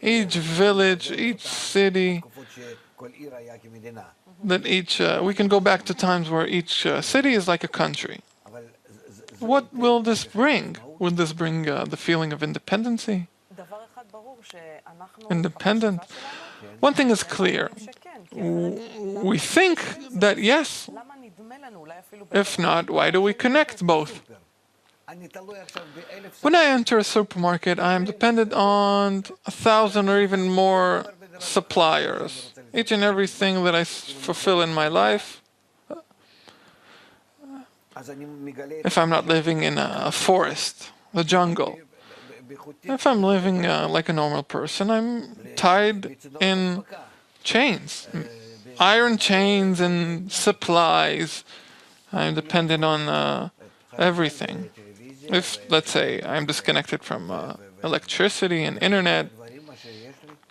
Each village, each city, we can go back to times where each city is like a country. What will this bring? Will this bring the feeling of independency? Independent? One thing is clear. We think that yes. If not, why do we connect both? When I enter a supermarket, I am dependent on 1,000 or even more suppliers. Each and everything that I fulfill in my life, if I'm not living in a forest, a jungle, if I'm living like a normal person, I'm tied in chains, iron chains and supplies. I'm dependent on everything. If, let's say, I'm disconnected from electricity and internet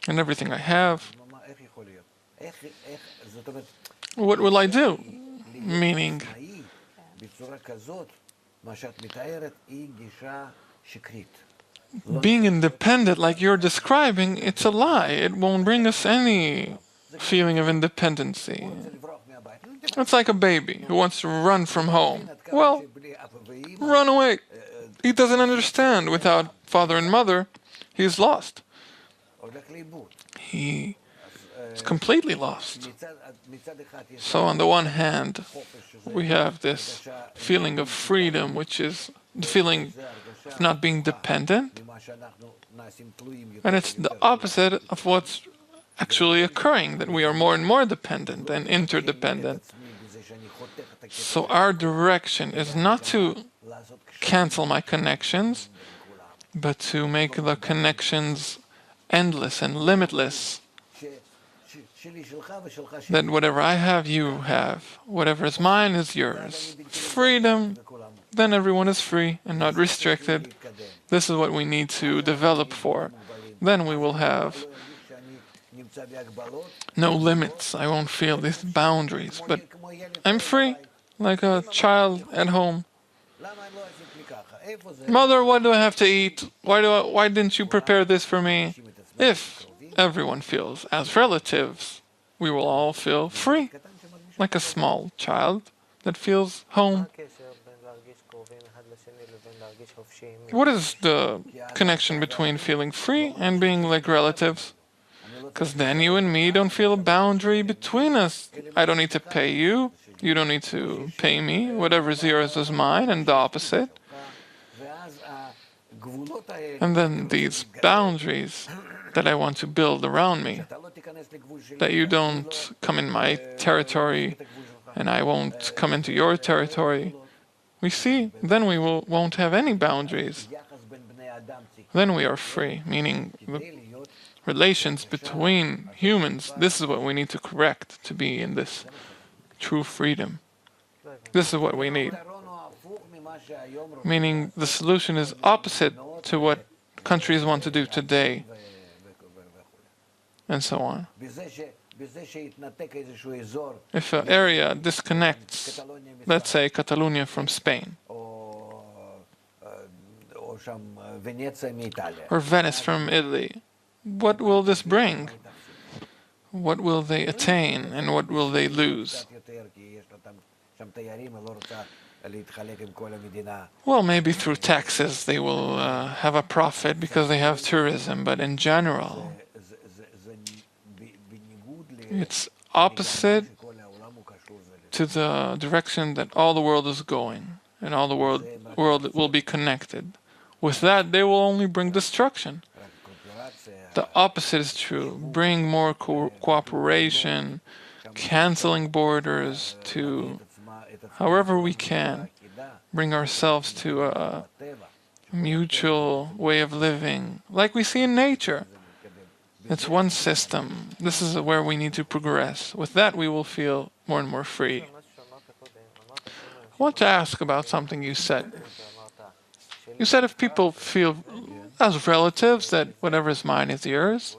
and everything I have, what will I do? Meaning, being independent like you're describing, it's a lie. It won't bring us any feeling of independency. It's like a baby who wants to run from home. Well, run away. He doesn't understand. Without father and mother, he's lost. He is completely lost. So on the one hand, we have this feeling of freedom, which is the feeling of not being dependent. And it's the opposite of what's actually occurring, that we are more and more dependent and interdependent. So our direction is not to cancel my connections, but to make the connections endless and limitless. That whatever I have, you have. Whatever is mine is yours. Freedom, then everyone is free and not restricted. This is what we need to develop for. Then we will have no limits. I won't feel these boundaries, but I'm free, like a child at home. Mother, what do I have to eat? Why didn't you prepare this for me? If everyone feels as relatives, we will all feel free, like a small child that feels home. What is the connection between feeling free and being like relatives? Because then you and me don't feel a boundary between us. I don't need to pay you, you don't need to pay me. Whatever's yours is mine, and the opposite. And then these boundaries that I want to build around me, that you don't come in my territory and I won't come into your territory. We see, then we won't have any boundaries. Then we are free, meaning the relations between humans, this is what we need to correct to be in this true freedom. This is what we need. Meaning the solution is opposite to what countries want to do today, and so on. If an area disconnects, let's say Catalonia from Spain, or Venice from Italy, what will this bring? What will they attain and what will they lose? Well, maybe through taxes they will have a profit because they have tourism, but in general, it's opposite to the direction that all the world is going, and all the world will be connected. With that, they will only bring destruction. The opposite is true. Bring more cooperation, canceling borders, to however we can bring ourselves to a mutual way of living, like we see in nature. It's one system. This is where we need to progress. With that, we will feel more and more free. I want to ask about something you said. You said if people feel as relatives that whatever is mine is yours,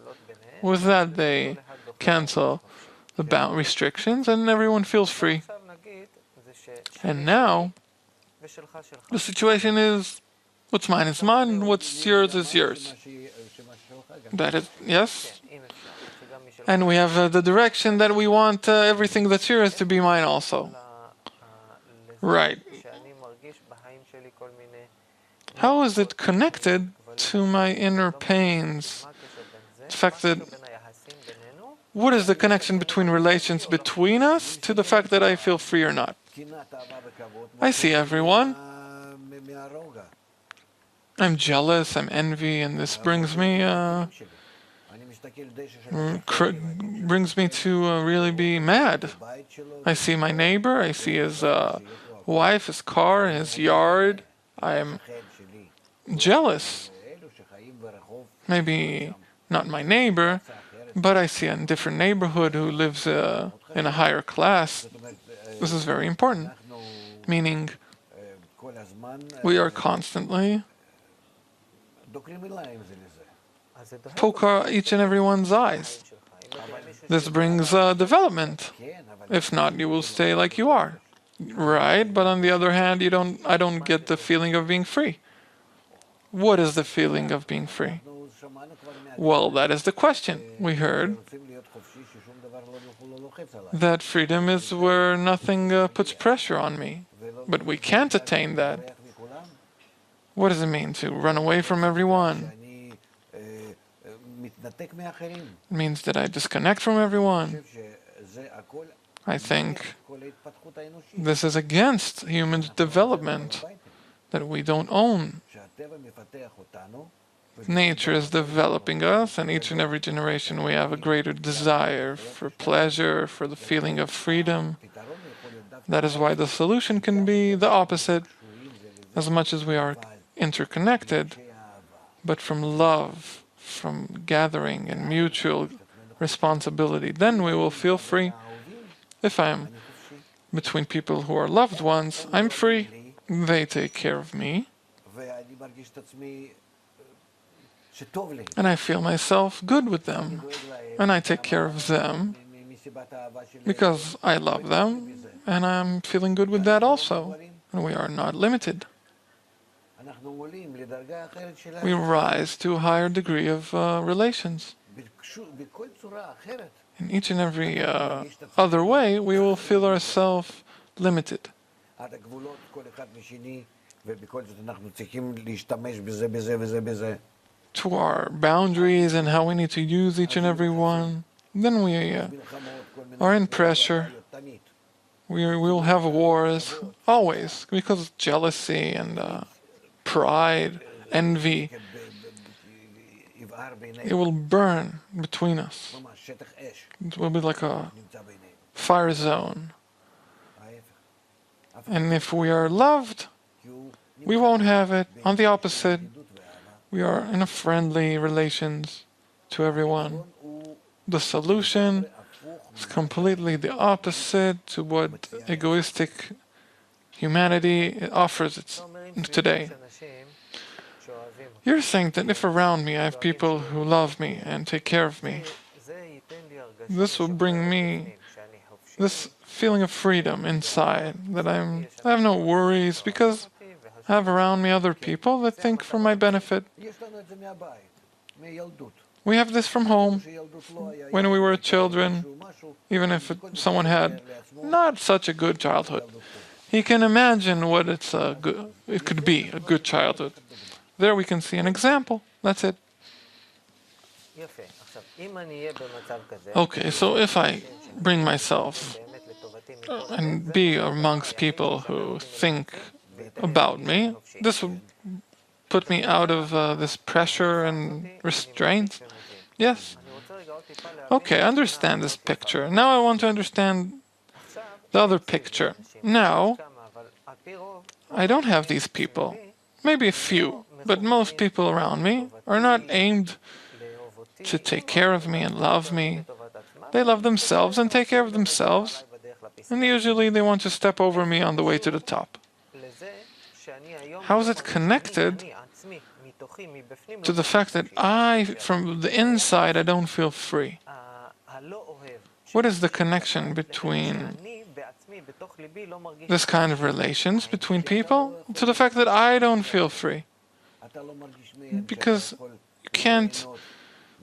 with that they cancel the restrictions and everyone feels free. And now, the situation is, what's mine is mine, and what's yours is yours. That is, yes. And we have the direction that we want everything that's yours to be mine also. Right. How is it connected to my inner pains? The fact that what is the connection between relations between us to the fact that I feel free or not? I see everyone. I'm jealous, I'm envy, and this brings me to really be mad. I see my neighbor, I see his wife, his car, his yard. I'm jealous. Maybe not my neighbor, but I see a different neighborhood who lives in a higher class. This is very important. Meaning, we are constantly poke each and everyone's eyes. This brings development. If not, you will stay like you are. Right, but on the other hand, I don't get the feeling of being free. What is the feeling of being free? Well, that is the question. We heard that freedom is where nothing puts pressure on me. But we can't attain that. What does it mean to run away from everyone? It means that I disconnect from everyone. I think this is against human development, that we don't own. Nature is developing us, and each and every generation we have a greater desire for pleasure, for the feeling of freedom. That is why the solution can be the opposite, as much as we are interconnected, but from love, from gathering and mutual responsibility. Then we will feel free. If I'm between people who are loved ones, I'm free. They take care of me. And I feel myself good with them. And I take care of them because I love them. And I'm feeling good with that also. And we are not limited. We rise to a higher degree of relations. In each and every other way, we will feel ourselves limited. To our boundaries and how we need to use each and every one. Then we are in pressure. We will have wars, always, because of jealousy and pride, envy. It will burn between us. It will be like a fire zone. And if we are loved, we won't have it. On the opposite, we are in a friendly relations to everyone. The solution is completely the opposite to what egoistic humanity offers today. You're saying that if around me I have people who love me and take care of me, this will bring me this feeling of freedom inside, that I have no worries because I have around me other people that think for my benefit. We have this from home. When we were children, even if someone had not such a good childhood, he can imagine what it could be, a good childhood. There we can see an example. That's it. Okay, so if I bring myself and be amongst people who think about me, this will put me out of this pressure and restraint. Yes. Okay, I understand this picture. Now I want to understand the other picture. Now, I don't have these people. Maybe a few, but most people around me are not aimed to take care of me and love me. They love themselves and take care of themselves, and usually they want to step over me on the way to the top. How is it connected to the fact that from the inside, I don't feel free? What is the connection between this kind of relations between people to the fact that I don't feel free? Because you can't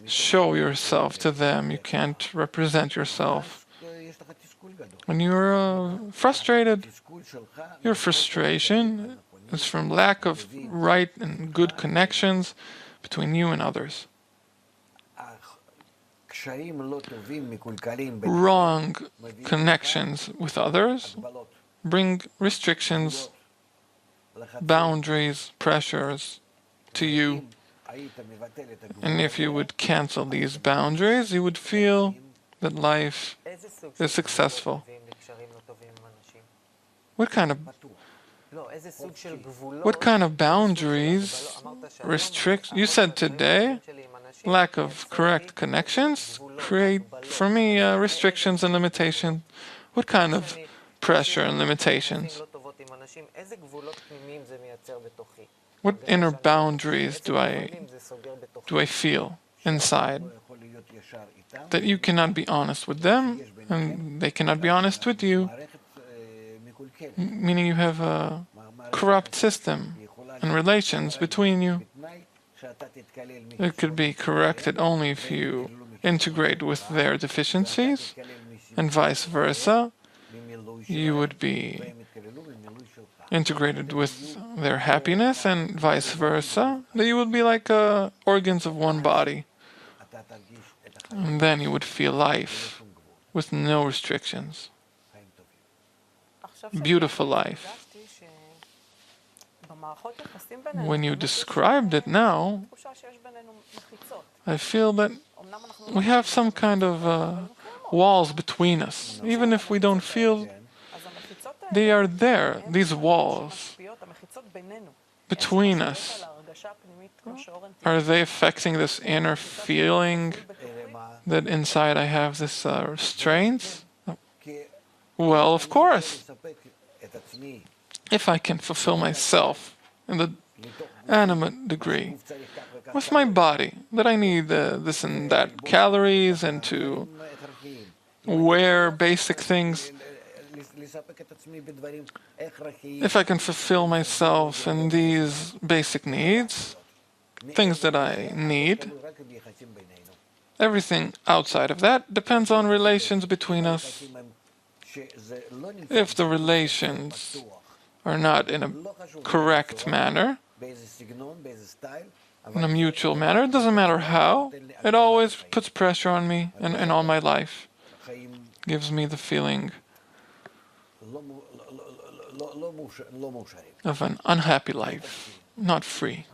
show yourself to them. You can't represent yourself. When you're frustrated, your frustration is from lack of right and good connections between you and others. Wrong connections with others bring restrictions, boundaries, pressures to you. And if you would cancel these boundaries, you would feel that life is successful. What kind of boundaries restrict? You said today, lack of correct connections create, for me, restrictions and limitations. What kind of pressure and limitations? What inner boundaries do I feel inside? That you cannot be honest with them, and they cannot be honest with you. Meaning you have a corrupt system and relations between you. It could be corrected only if you integrate with their deficiencies, and vice versa. You would be integrated with their happiness, and vice versa. That you would be like organs of one body. And then you would feel life with no restrictions. Beautiful life. When you described it now, I feel that we have some kind of walls between us. Even if we don't feel, they are there, these walls between us. Are they affecting this inner feeling that inside I have this restraint? Well, of course. If I can fulfill myself in the animate degree with my body, that I need this and that calories and to wear basic things. If I can fulfill myself in these basic needs, things that I need, everything outside of that depends on relations between us. If the relations are not in a correct manner, in a mutual manner, it doesn't matter how, it always puts pressure on me and on my life. Gives me the feeling of an unhappy life, not free.